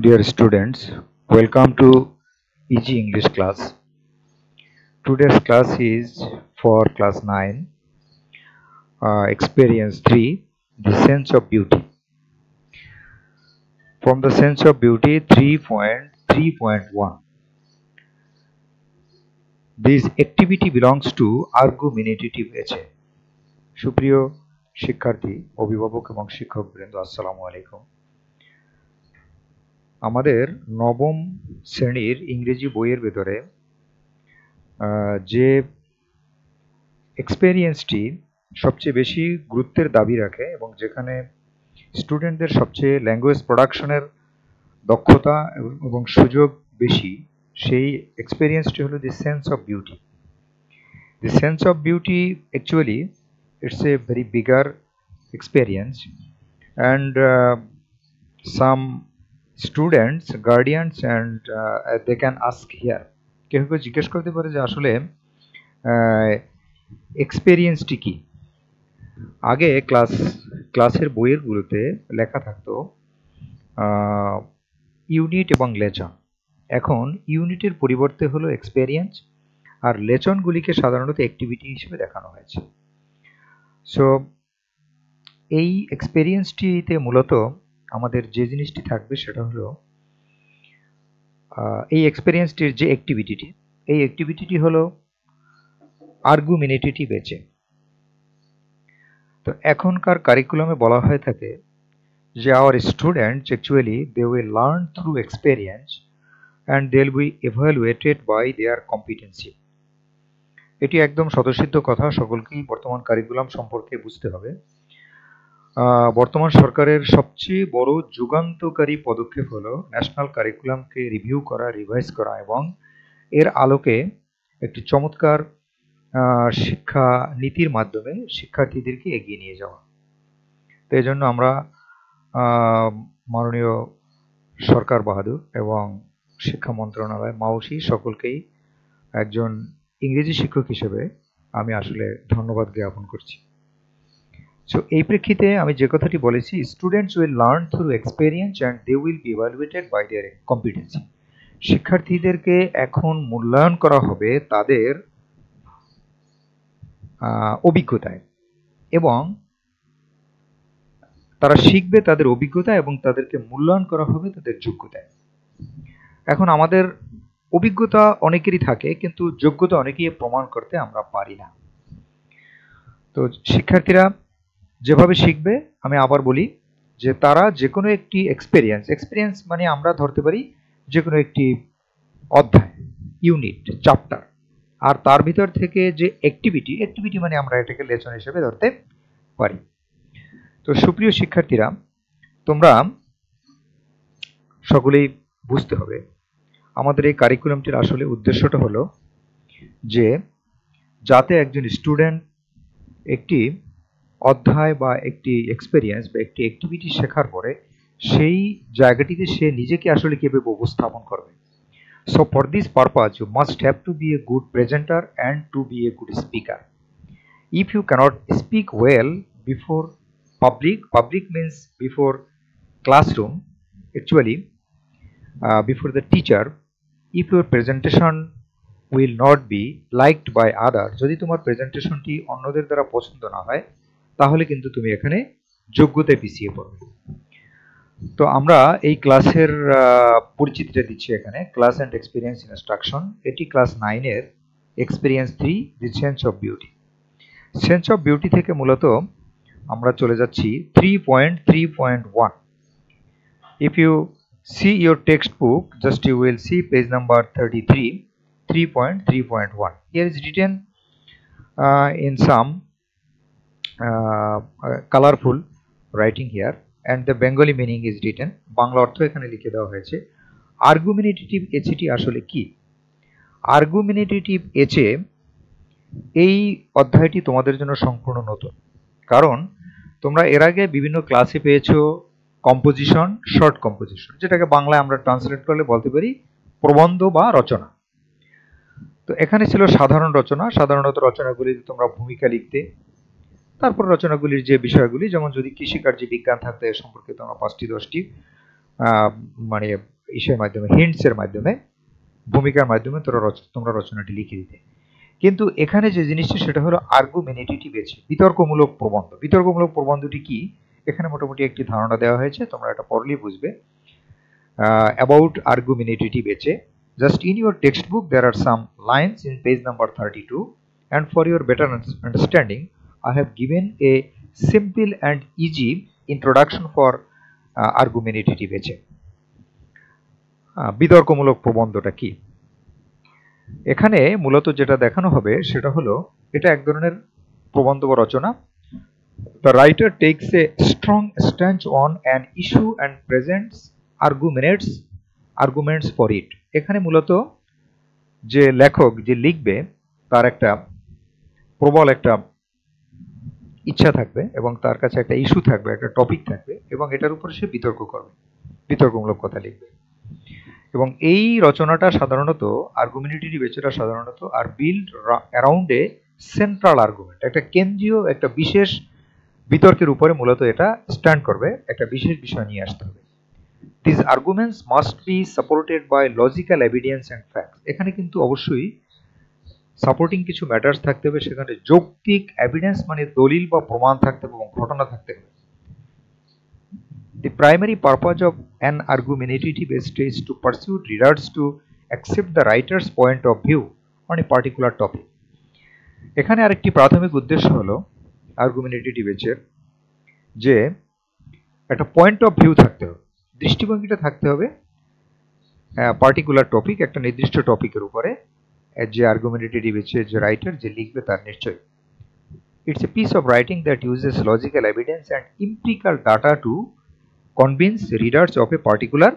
Dear students, welcome to Easy English class. Today's class is for class 9, experience 3, the sense of beauty. From the sense of beauty 3.3.1. This activity belongs to argumentative essay. সুপ্রিয় শিক্ষার্থী, অভিভাবক এবং শিক্ষকবৃন্দ, আসসালামু আলাইকুম। আমাদের নবম শ্রেণীর ইংরেজি বইয়ের ভেতরে যে এক্সপেরিয়েন্সটি সবচেয়ে বেশি গুরুত্বের দাবি রাখে এবং যেখানে স্টুডেন্টদের সবচেয়ে ল্যাঙ্গুয়েজ প্রোডাকশনের দক্ষতা এবং সুযোগ বেশি, সেই এক্সপেরিয়েন্সটি হলো the sense of beauty. The sense of beauty actually it's a very bigger experience, and some students, guardians, and they can ask here, কেউ কেউ জিজ্ঞেস করতে পারে যে আসলে এক্সপেরিয়েন্সটি কি। আগে ক্লাসের বইয়েরগুলোতে লেখা থাকতো ইউনিট এবং লেসন। এখন ইউনিটের পরিবর্তে হলো এক্সপেরিয়েন্স, আর লেসনগুলিকে সাধারণত অ্যাক্টিভিটি হিসেবে দেখানো হয়েছে। সো এই এক্সপেরিয়েন্সটিতে মূলত আমাদের যে জিনিসটি থাকবে সেটা হলো এই এক্সপেরিয়েন্সটির যে অ্যাক্টিভিটিটি হলো আর্গুমেন্টেটিভ এসে। তো এখনকার কারিকুলামে বলা হয়ে থাকে যে our students actually they will learn through experience and they will be evaluated by their competency. এটি একদম স্বতঃসিদ্ধ কথা, সকলকেই বর্তমান কারিকুলাম সম্পর্কে বুঝতে হবে। বর্তমান সরকারের সবচেয়ে বড় যুগান্তকারী পদক্ষেপ হলো ন্যাশনাল কারিকুলামকে রিভিউ করা, রিভাইজ করা এবং এর আলোকে একটি চমৎকার শিক্ষা নীতির মাধ্যমে শিক্ষার্থীদেরকে এগিয়ে নিয়ে যাওয়া। তো এই জন্য আমরা মাননীয় সরকার বাহাদুর এবং শিক্ষা মন্ত্রণালয়, মাউসি সকলকেই একজন ইংরেজি শিক্ষক হিসেবে আমি আসলে ধন্যবাদ জ্ঞাপন করছি। সো এই প্রেক্ষিতে আমি যে কথাটি বলেছি, students will learn through experience and they will be evaluated by their competency. শিক্ষার্থীদেরকে এখন মূল্যায়ন করা হবে তাদের অভিজ্ঞতায়, এবং তারা শিখবে তাদের অভিজ্ঞতা এবং তাদেরকে মূল্যায়ন করা হবে তাদের যোগ্যতায়। এখন আমাদের অভিজ্ঞতা অনেকেরই থাকে, কিন্তু যোগ্যতা অনেকেই প্রমাণ করতে আমরা পারি না। তো শিক্ষার্থীরা যেভাবে শিখবে, আমি আবার বলি যে তারা যে কোনো একটি এক্সপেরিয়েন্স মানে আমরা ধরতে পারি যে কোনো একটি অধ্যায়, ইউনিট, চ্যাপ্টার, আর তার ভিতর থেকে যে অ্যাক্টিভিটি মানে আমরা এটাকে লেসন হিসেবে ধরতে পারি। তো সুপ্রিয় শিক্ষার্থীরা, তোমরা সকলেই বুঝতে হবে আমাদের এই কারিকুলামটির আসলে উদ্দেশ্যটা হলো যে যাতে একজন স্টুডেন্ট একটি অধ্যায় বা একটি এক্সপেরিয়েন্স বা একটি অ্যাক্টিভিটি শেখার পরে সেই জায়গাটিতে সে নিজেকে আসলে কিভাবে উপস্থাপন করবে। So for this purpose you must have to be a good presenter and to be a good speaker. If you cannot speak well before public means before classroom, actually before the teacher, if your presentation will not be liked by others, যদি তোমার প্রেজেন্টেশনটি অন্যদের দ্বারা পছন্দ না হয় তাহলে কিন্তু তুমি এখানে যোগ্যতায় পিছিয়ে পড়বে। তো আমরা এই ক্লাসের পরিচিতিটা দিচ্ছি এখানে, ক্লাস অ্যান্ড এক্সপিরিয়েন্স ইনস্ট্রাকশন। এটি ক্লাস 9 এর experience 3, the sense of beauty. Sense of beauty থেকে মূলত আমরা চলে যাচ্ছি 3.3.1. If you see your textbook, just you will see page number 33, 3.3.1. Here is written in some colorful writing here, and the Bengali meaning is written. Bangla অর্থ এখানে লিখে দেওয়া হয়েছে। আর্গুমেন্টেটিভ এসেটি আসলে কি? আর্গুমেন্টেটিভ এসে এই অধ্যায়টি তোমাদের জন্য সম্পূর্ণ নতুন, কারণ তোমরা এর আগে বিভিন্ন ক্লাসে পেয়েছো কম্পোজিশন, শর্ট কম্পোজিশন, যেটাকে বাংলায় আমরা ট্রান্সলেট করলে বলতে পারি প্রবন্ধ বা রচনা। তো এখানে ছিল সাধারণ রচনা। সাধারণত রচনাগুলিতে তোমরা ভূমিকা লিখতে, তারপর রচনাগুলির যে বিষয়গুলি, যেমন যদি কৃষিকার্যে বিজ্ঞান থাকতো এর সম্পর্কে তোমরা 5টি 10টি মানে ইসের মাধ্যমে, হিন্টসের মাধ্যমে, ভূমিকার মাধ্যমে তোমরা রচনাটি লিখে দিতে। কিন্তু এখানে যে জিনিসটা সেটা হলো আর্গুমেন্টেটিভ এসে, বিতর্কমূলক প্রবন্ধ। বিতর্কমূলক প্রবন্ধটি কি, এখানে মোটামুটি একটি ধারণা দেওয়া হয়েছে, তোমরা এটা পড়লেই বুঝবে। About argumentative essay, just in your textbook there are some lines in page number 32, and for your better understanding I have given a simple and easy introduction for argumentative essay. বিতর্কমূলক প্রবন্ধটা কি, এখানে মূলত যেটা দেখানো হবে সেটা হলো, এটা এক ধরনের প্রবন্ধ বা রচনা। The writer takes a strong stance on an issue and presents arguments for it. এখানে মূলত যে লেখক যে লিখবে তার একটা প্রবল একটা ইচ্ছা থাকবে এবং তার কাছে একটা ইস্যু থাকবে, একটা টপিক থাকবে, এবং এটার উপর সে বিতর্ক করবে, বিতর্কমূলক কথা লিখবে। এবং এই রচনাটা সাধারণত আর্গুমেন্টেটিভ এছাড়া সাধারণত আর build around a central argument, একটা কেন্দ্রীয় একটা বিশেষ বিতর্কের উপরে মূলত এটা স্ট্যান্ড করবে, একটা বিশেষ বিষয় নিয়ে আসতে হবে। These arguments must be supported by logical evidence and facts. এখানে কিন্তু অবশ্যই সাপোর্টিং কিছু ম্যাটার্স থাকতে হবে, সেখানে যৌক্তিক এভিডেন্স মানে দলিল বা প্রমাণ থাকতে হবে এবং ঘটনা থাকতে হবে। The primary purpose of an argumentative essay is to persuade readers to accept the writer's point of view on a particular topic. এখানে আরেকটি প্রাথমিক উদ্দেশ্য হলো আর্গুমেন্টেটিভ এসের যে একটা পয়েন্ট অফ ভিউ থাকতে হবে, দৃষ্টিভঙ্গিটা থাকতে হবে পার্টিকুলার টপিক, একটা নির্দিষ্ট টপিকের উপরে যে আর্গুমেন্টেটিভ এসে যে রাইটার যে লিখবে তার নিশ্চয়ই। It's a piece of writing that uses logical evidence and empirical data to convince readers of a particular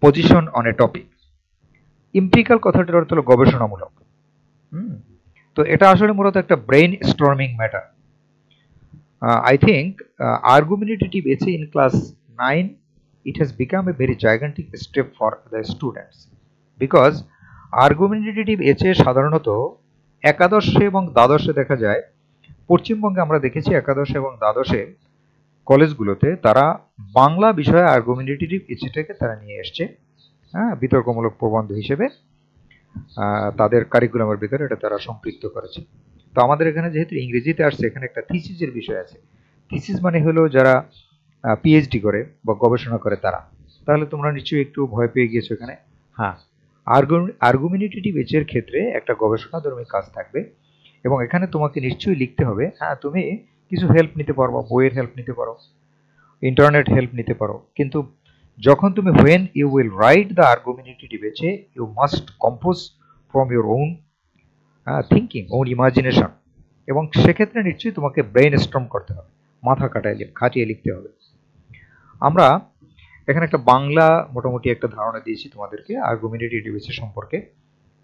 position on a topic. Empirical কথাটার অর্থ হলো গবেষণামূলক। তো এটা আসলে মূলত একটা brain storming matter. I think argumentative essay in class 9 it has become a very gigantic step for the students because argumentative essay সাধারণত একাদশে এবং দ্বাদশে দেখা যায়। পশ্চিমবঙ্গে আমরা দেখেছি একাদশে এবং দ্বাদশে কলেজগুলোতে তারা বাংলা বিষয়ে আর্গুমেন্টেটিভ এসেটাকে তারা নিয়ে এসছে, বিতর্কমূলক প্রবন্ধ হিসেবে তাদের কারিকুলামের ভিতরে এটা তারা সম্পৃক্ত করেছে। তো আমাদের এখানে যেহেতু ইংরেজিতে আসছে, এখানে একটা থিসিসের বিষয় আছে। থিসিস মানে হলো যারা পিএইচডি করে বা গবেষণা করে তারা। তাহলে তোমরা নিশ্চয়ই একটু ভয় পেয়ে গিয়েছো এখানে। হ্যাঁ, আর্গুমেন্টেটিভ এসের ক্ষেত্রে একটা গবেষণাধর্মী কাজ থাকবে এবং এখানে তোমাকে নিশ্চয়ই লিখতে হবে। হ্যাঁ, তুমি কিছু হেল্প নিতে পারো, বইয়ের হেল্প নিতে পারো, ইন্টারনেট হেল্প নিতে পারো, কিন্তু যখন তুমি when you will write the argumentative essay you must compose from your own thinking, own imagination, এবং সেক্ষেত্রে নিশ্চয়ই তোমাকে ব্রেইন স্টর্ম করতে হবে, মাথা খাটিয়ে লিখতে হবে। আমরা এখানে একটা বাংলা মোটামুটি একটা ধারণা দিয়েছি তোমাদেরকে আর্গুমেন্টেটিভ এসে সম্পর্কে।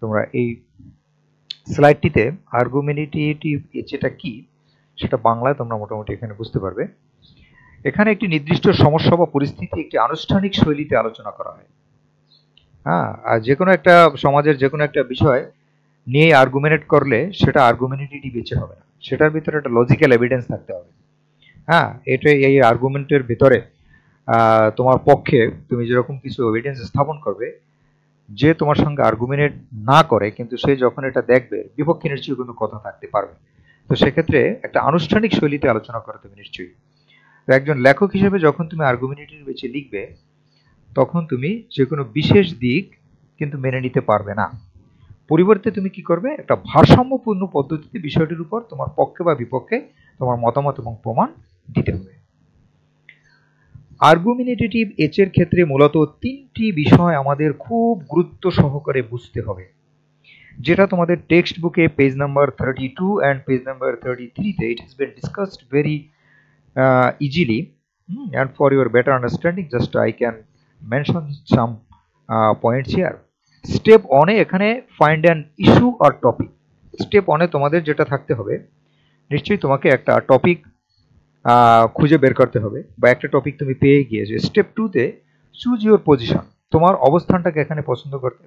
তোমরা এই স্লাইডটিতে আর্গুমেন্টেটিভ এসেটা কি সেটা বাংলায় তোমরা মোটামুটি এখানে বুঝতে পারবে। এখানে একটি নির্দিষ্ট সমস্যা বা পরিস্থিতি একটি আনুষ্ঠানিক শৈলীতে আলোচনা করা হয়। আর যে কোনো একটা সমাজের যে কোনো একটা বিষয় নিয়ে আর্গুমেন্ট করলে সেটা আর্গুমেন্টেটিভ এসে হবে না, সেটার ভিতরে একটা লজিক্যাল এভিডেন্স থাকতে হবে। এটা এই আর্গুমেন্টের ভিতরে তোমার পক্ষে তুমি যেরকম কিছু এভিডেন্স স্থাপন করবে, যে তোমার সঙ্গে আর্গুমেন্ট না করে কিন্তু সে যখন এটা দেখবে বিপক্ষে নিশ্চয়ই কোনো কথা থাকতে পারবে। তো সেক্ষেত্রে একটা আনুষ্ঠানিক শৈলীতে আলোচনা করতে হবে নিশ্চয়ই। তো একজন লেখক হিসেবে যখন তুমি আর্গুমেন্টেটিভ এসে লিখবে তখন তুমি যে কোনো বিশেষ দিক কিন্তু মেনে নিতে পারবে না। পরিবর্তে তুমি কি করবে, একটা ভারসাম্যপূর্ণ পদ্ধতিতে বিষয়টির উপর তোমার পক্ষে বা বিপক্ষে তোমার মতামত এবং প্রমাণ দিতে হবে। আর্গুমেন্টেটিভ এসের ক্ষেত্রে মূলত তিনটি বিষয় আমাদের খুব গুরুত্ব সহকারে বুঝতে হবে, যেটা তোমাদের টেক্সট বুকে page number 32 and page number 33 তে it has been discussed very easily, and for your better understanding just I can mention some points here. Step 1 এ এখানে find an issue or topic. Step 1 এ তোমাদের যেটা থাকতে হবে, নিশ্চয়ই তোমাকে একটা টপিক খুঁজে বের করতে হবে বা একটা টপিক তুমি পেয়ে গিয়েছো। স্টেপ 2 তে চুজ ইউর পজিশন, তোমার অবস্থানটাকে এখানে পছন্দ করতে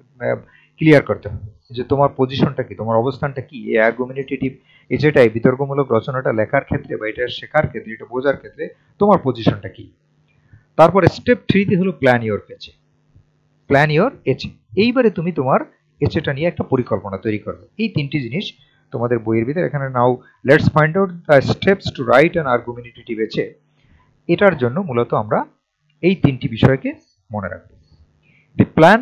ক্লিয়ার করতে হবে যে তোমার পজিশনটা কি, তোমার অবস্থানটা কি এই আর্গুমেন্টেটিভ এছাড়াই বিতর্কমূলক রচনাটা লেখার ক্ষেত্রে বা এটা শেখার ক্ষেত্রে, এটা বোঝার ক্ষেত্রে তোমার পজিশনটা কি। তারপরে স্টেপ 3 তে হলো প্ল্যান ইওর এচে। প্ল্যান ইওর এচে, এইবারে তুমি তোমার এচেটা নিয়ে একটা পরিকল্পনা তৈরি করবে। এই তিনটি জিনিস তোমাদের বইয়ের ভিতরে। এখানে now let's find out the steps to write an argumentative essay. এটার জন্য মূলত আমরা এই তিনটি বিষয়কে মনে রাখবো। The plan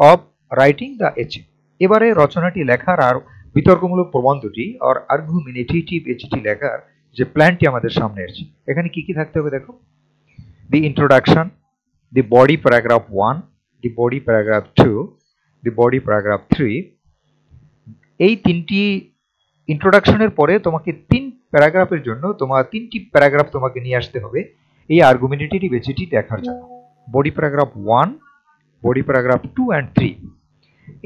of writing the essay. এবারে রচনাটি লেখার আর বিতর্কমূলক প্রবন্ধটি আর আর্গুমেন্টেটিভ এচেটি লেখার যে প্ল্যানটি আমাদের সামনে আছে, এখানে কি কি থাকতে হবে দেখো। দি introduction, the body paragraph 1, the body paragraph 2, the body paragraph 3। এই তিনটি ইন্ট্রোডাকশনের পরে তোমাকে তিন প্যারাগ্রাফের জন্য তোমার তিনটি প্যারাগ্রাফ তোমাকে নিয়ে আসতে হবে এই আর্গুমেন্টেটিভ এসেটি দেখার জন্য। Body paragraph 1, body paragraph 2 and 3।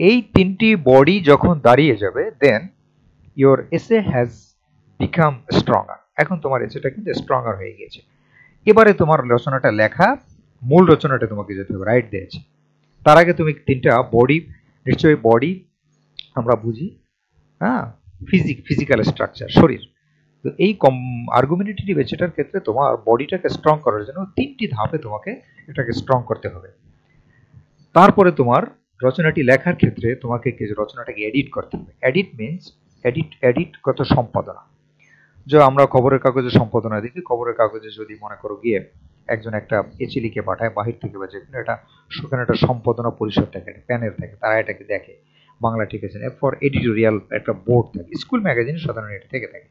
এই তিনটি বডি যখন দাঁড়িয়ে যাবে, দেন ইওর এসে হ্যাজ বিকাম স্ট্রঙ্গার। এখন তোমার এসেটা কিন্তু স্ট্রঙ্গার হয়ে গেছে। এবারে তোমার রচনাটা লেখা, মূল রচনাটা তোমাকে যেতে হবে, রাইট দিয়েছে। তার আগে তুমি তিনটা বডি, নিশ্চয়ই বডি আমরা বুঝি, হ্যাঁ, ফিজিক্যাল স্ট্রাকচার, শরীর। তো এই আর্গুমেন্টেটিভ এসেটার ক্ষেত্রে তোমার বডিটাকে স্ট্রং করার জন্য তিনটি ধাপে তোমাকে এটাকে স্ট্রং করতে হবে। তারপরে তোমার রচনাটি লেখার ক্ষেত্রে তোমাকে রচনাটাকে এডিট করতে হবে। এডিট মিনস এডিট কত সম্পাদনা। যে আমরা খবরের কাগজে সম্পাদনা দেখি, খবরের কাগজে যদি মনে করো গিয়ে একজন একটা এচে লিখে পাঠায় বাহির থেকে বা যেখানে, এটা সেখানে একটা সম্পাদনা পরিষদ থাকে, প্যানেল থাকে, তারা এটাকে দেখে। বাংলা ঠিক আছে, ফর এডিটোরিয়াল একটা বোর্ড থাকে, স্কুল ম্যাগাজিন সাধারণত এটা থেকে থাকে।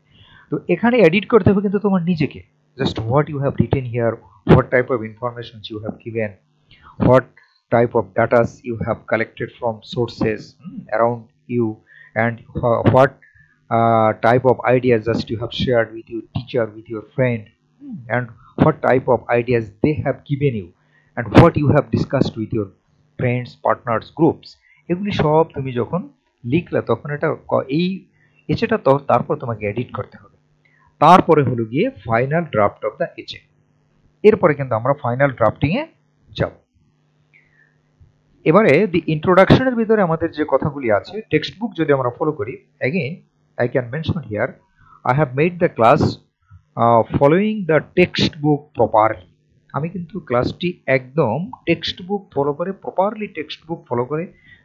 তো এখানে এডিট করতে হবে কিন্তু তোমার নিজেকে, just what you have written here, what type of information you have given, what type of data you have collected from sources around you, and what type of ideas just you have shared with your teacher, with your friend, and what type of ideas they have given you, and what you have discussed with your friends, partners, groups। এগুলি সব তুমি যখন লিখলে তখন এটা এই এচেটা তারপর তোমাকে এডিট করতে হবে। তারপরে হলো গিয়ে ফাইনাল ড্রাফট অফ দ্য এচে। এরপরে কিন্তু আমরা ফাইনাল ড্রাফটিং এ যাব। এবারে দি ইন্ট্রোডাকশনের ভিতরে আমাদের যে কথাগুলি আছে, টেক্সট বুক যদি আমরা ফলো করি, again I can mention here I have made the class following the text book properly. আমি কিন্তু ক্লাসটি একদম টেক্সট বুক ফলো করে, প্রপারলি টেক্সট বুক ফলো করে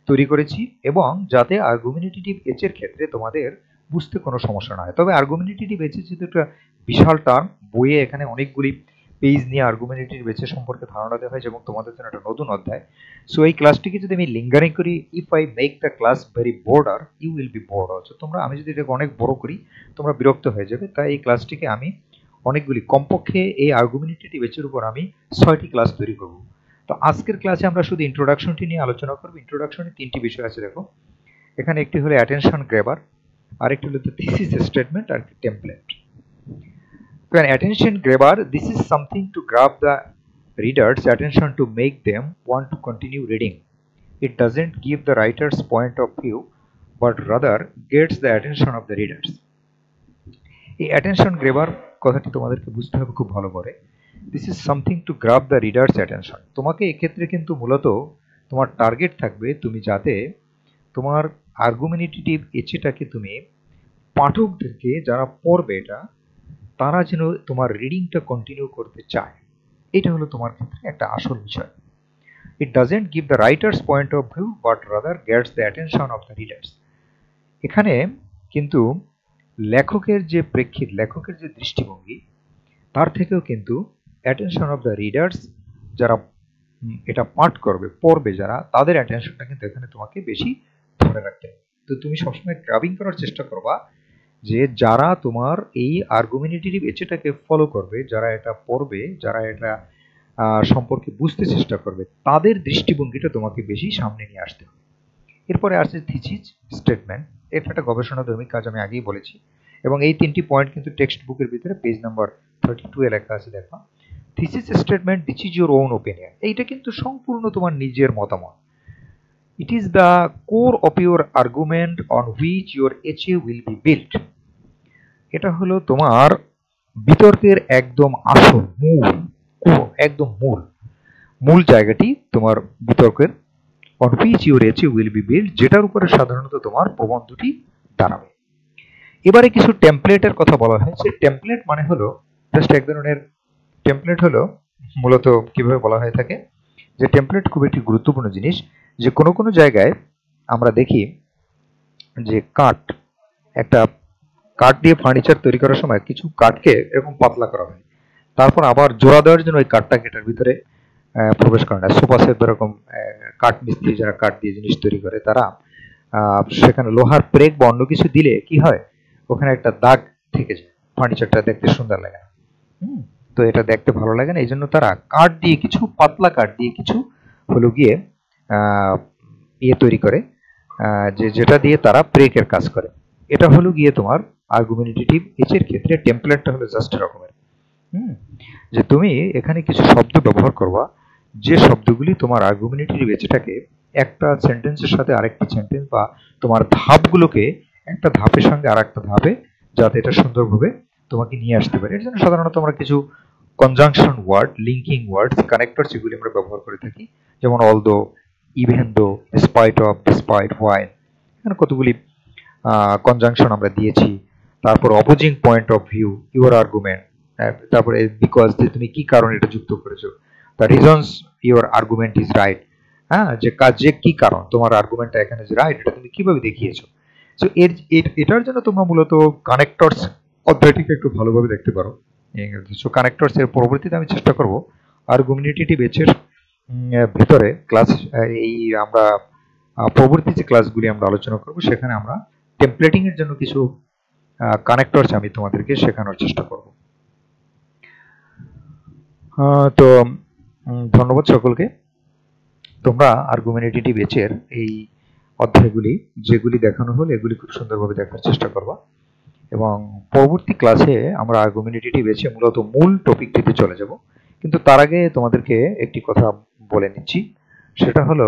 তৈরি করেছি, এবং যাতে আর্গুমেন্টেটিভ এচের ক্ষেত্রে তোমাদের বুঝতে কোনো সমস্যা না হয়। তবে আর্গুমেন্টেটিভ এচে যেহেতু একটা বিশাল টার্ম, বইয়ে এখানে অনেকগুলি পেজ নিয়ে আর্গুমেন্টেটিভ এচে সম্পর্কে ধারণা দেওয়া হয়েছে এবং তোমাদের জন্য একটা নতুন অধ্যায়। সো এই ক্লাসটিকে যদি আমি লিঙ্গারিং করি, if I make the class very boarder, you will be bored also. তোমরা, আমি যদি এটাকে অনেক বড় করি তোমরা বিরক্ত হয়ে যাবে। তাই এই ক্লাসটিকে আমি অনেকগুলি, কমপক্ষে এই আর্গুমেন্টেটিভ এচের উপর আমি 6টি ক্লাস তৈরি করব। তো আজকের ক্লাসে আমরা শুধু ইন্ট্রোডাকশনটি নিয়ে আলোচনা করব। ইন্ট্রোডাকশনে তিনটি বিষয় আছে দেখো। এখানে একটি হলো অ্যাটেনশন গ্র্যাবার, আরেকটি হলো থিসিস স্টেটমেন্ট, আর template. So an attention grabber, this is something to grab the reader's attention to make them want to continue reading. It doesn't give the writer's point of view, but rather gets the attention of the readers. এই attention grabber কথাটি তোমাদেরকে বুঝতে হবে খুব ভালো করে। This is something to grab the reader's attention. তোমাকে এক্ষেত্রে কিন্তু মূলত তোমার টার্গেট থাকবে, তুমি যাতে তোমার আর্গুমেন্টেটিভ এচেটাকে তুমি পাঠকদেরকে, যারা পড়বে এটা, তারা যেন তোমার রিডিংটা কন্টিনিউ করতে চায়। এটা হলো তোমার ক্ষেত্রে একটা আসল বিষয়। It doesn't give the writer's point of view, but rather gets the attention of the readers. এখানে কিন্তু লেখকের যে প্রেক্ষিত, লেখকের যে দৃষ্টিভঙ্গি, তার থেকেও কিন্তু অ্যাটেনশন অফ দ্য রিডার্স, যারা এটা পাঠ করবে, পড়বে যারা, তাদের অ্যাটেনশনটা কিন্তু এখানে তোমাকে বেশি ধরে রাখতে হবে। তো তুমি সবসময় গ্রাবিং করার চেষ্টা করবা যে যারা তোমার এই আর্গুমেন্টেটিভ এচেটাকে ফলো করবে, যারা এটা পড়বে, যারা এটা সম্পর্কে বুঝতে চেষ্টা করবে, তাদের দৃষ্টিভঙ্গিটা তোমাকে বেশি সামনে নিয়ে আসতে হবে। এরপরে আসছে থিসিস স্টেটমেন্ট। এটা একটা গবেষণাধর্মী কাজ, আমি আগেই বলেছি, এবং এই তিনটি পয়েন্ট কিন্তু টেক্সট বুকের ভিতরে পেজ নাম্বার 32 এ লেখা আছে। দেখো, thesis statement, this is your own opinion. এইটা কিন্তু সম্পূর্ণ তোমার নিজের মতামত। It is the core of your argument on which your essay will be built. এটা হলো তোমার বিতর্কের একদম আসল মূল, একদম মূল জায়গাটি তোমার বিতর্কের, on which your essay will be built, যেটার উপরে সাধারণত তোমার প্রবন্ধটি দাঁড়াবে। এবারে কিছু টেমপ্লেটের কথা বলা হয়। যে টেমপ্লেট মানে হলো জাস্ট এক ধরনের টেমপ্লেট হলো মূলত কিভাবে বলা হয়ে থাকে যে টেমপ্লেট খুব একটি গুরুত্বপূর্ণ জিনিস। যে কোনো কোনো জায়গায় আমরা দেখি যে একটা কাঠ দিয়ে ফার্নিচার তৈরি করার সময় কিছু কাঠকে এরকম পাতলা করা হয়, তারপর আবার জোড়া দেওয়ার জন্য ওই কাঠটাকে এটার ভিতরে প্রবেশ করে না। সোফা সেট এরকম কাঠ মিস্ত্রি যারা কাঠ দিয়ে জিনিস তৈরি করে তারা সেখানে লোহার প্রেক বা অন্য কিছু দিলে কি হয়, ওখানে একটা দাগ থেকে যায়, ফার্নিচারটা দেখতে সুন্দর লাগে না। তো এটা দেখতে ভালো লাগে না, এই জন্য তারা কাঠ দিয়ে কিছু পাতলা কাঠ দিয়ে কিছু হলো গিয়ে ইয়ে তৈরি করে, যেটা দিয়ে তারা প্রেকের কাজ করে। এটা হলো গিয়ে তোমার আর্গুমেন্টেটিভ এর ক্ষেত্রে টেমপ্লেটটা হলো জাস্ট এরকমের। যে তুমি এখানে কিছু শব্দ ব্যবহার করবা, যে শব্দগুলি তোমার আর্গুমেন্টেটিভ এটাকে একটা সেন্টেন্সের সাথে আরেকটা সেন্টেন্স বা তোমার ধাপগুলোকে একটা ধাপের সঙ্গে আরেকটা ধাপে যাতে এটা সুন্দরভাবে তোমাকে নিয়ে আসতে পারে। এর জন্য সাধারণত আমরা কিছু conjunction word, linking words, connectors এগুলি আমরা ব্যবহার করে থাকি। যেমন although, even though, despite of, despite, while, এখানে কতগুলি কনজাংশন আমরা দিয়েছি। তারপর opposing point of view, your argument, তারপরে বিকজ, যে তুমি কি কারণে এটা যুক্ত করেছো, the reasons your argument is right, হ্যাঁ, যে কি কারণ তোমার আর্গুমেন্টটা এখানে যে রাইট এটা তুমি কিভাবে দেখিয়েছো। সো এটার জন্য তোমরা মূলত কানেক্টরস অধ্যায়টিকে একটু ভালোভাবে দেখতে পারো। সো কানেক্টরস এর পরবর্তীতে আমি চেষ্টা করব আর্গুমেন্টেটিভ এর ভিতরে ক্লাস, এই আমরা পরবর্তী যে ক্লাসগুলি আমরা আলোচনা করব সেখানে আমরা টেমপ্লেটিং এর জন্য কিছু কানেক্টরস আমি তোমাদেরকে শেখানোর চেষ্টা করব। তো ধন্যবাদ সকলকে। তোমরা আর্গুমেন্টেটিভ এর এই অধ্যায়গুলি যেগুলি দেখানো হলো এগুলি খুব সুন্দরভাবে দেখার চেষ্টা করবা, এবং পরবর্তী ক্লাসে আমরা আর্গুমেন্টেটিভ এর মূলত মূল টপিকটিতে চলে যাব। কিন্তু তার আগে তোমাদেরকে একটি কথা বলে নিচ্ছি, সেটা হলো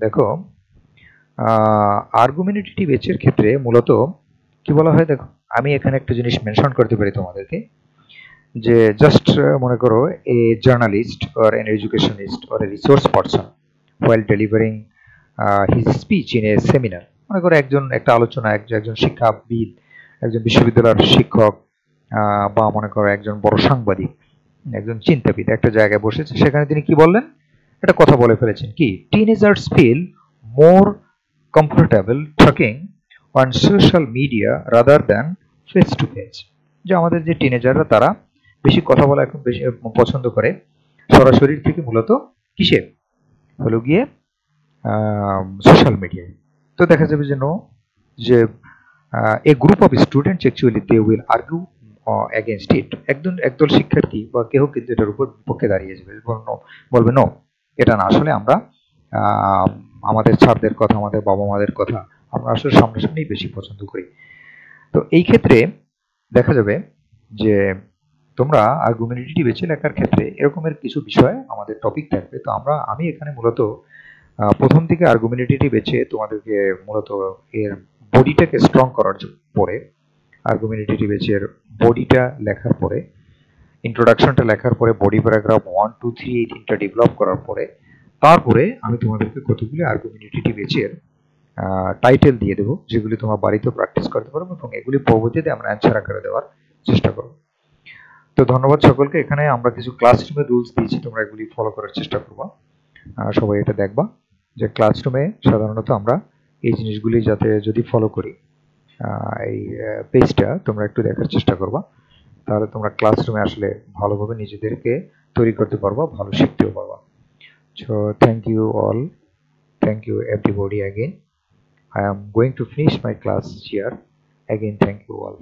দেখো আর্গুমেন্টেটিভ এর ক্ষেত্রে মূলত কি বলা হয়, দেখো আমি এখানে একটা জিনিস মেনশন করতে পারি তোমাদেরকে, যে জাস্ট মনে করো এ journalist or N educationist or a resource person while delivering his speech in a seminar, মনে করো একটা আলোচনা, একজন শিক্ষাবিদ, একজন বিশ্ববিদ্যালয়ের শিক্ষক, বা মনে করো একজন বড় সাংবাদিক, একজন চিন্তাবিদ একটা জায়গায় বসেছে, সেখানে তিনি কি বললেন, একটা কথা বলে ফেলেছেন কি, teenagers feel more comfortable talking on social media rather than face to face. যে আমাদের যে টিনেজাররা তারা বেশি কথা বলা এখন বেশি পছন্দ করে সরাসরি থেকে মূলত কিসে হলো গিয়ে সোশ্যাল মিডিয়ায়। তো দেখা যাবে যে যে a group of students actually they will argue against it, একদল শিক্ষার্থী বা কেউ কিন্তু এটার উপর পক্ষে দাঁড়িয়ে যাবে, বলবে নো, এটা না, আসলে আমরা আমাদের স্যারদের কথা, আমাদের বাবা মাদের কথা আমরা আসলে সামনাসামনি বেশি পছন্দ করি। তো এই ক্ষেত্রে দেখা যাবে যে তোমরা আর্গুমেন্টেটিভ লেখার ক্ষেত্রে এরকমের কিছু বিষয় আমাদের টপিক থাকবে। তো আমি এখানে মূলত প্রথম থেকে আর্গুমেন্টেটিভ তোমাদেরকে মূলত এর বডিটাকে স্ট্রং করার পরে, আর্গুমেন্টেটিভ এর বডিটা লেখার পরে, ইন্ট্রোডাকশনটা লেখার পরে, বডি প্যারাগ্রাফ 1, 2, 3 এই তিনটা ডেভেলপ করার পরে, তারপরে আমি তোমাদেরকে কতগুলি আর্গুমেন্টেটিভ এর টাইটেল দিয়ে দেবো, যেগুলি তোমার বাড়িতে প্র্যাকটিস করতে পারবে, এবং এগুলি পরবর্তীতে আমরা অ্যান্সার আকারে দেওয়ার চেষ্টা করবো। তো ধন্যবাদ সকলকে। এখানে আমরা কিছু ক্লাসরুমের রুলস দিয়েছি, তোমরা এগুলি ফলো করার চেষ্টা করবা, সবাই এটা দেখবা যে ক্লাসরুমে সাধারণত আমরা এই জিনিসগুলি যাতে যদি ফলো করি, এই পেজটা তোমরা একটু দেখার চেষ্টা করবা, তাহলে তোমরা ক্লাসরুমে আসলে ভালোভাবে নিজেদেরকে তৈরি করতে পারবা, ভালো শিখতেও পারবা। So thank you all, thank you everybody. Again I am going to finish my class here. Again thank you all.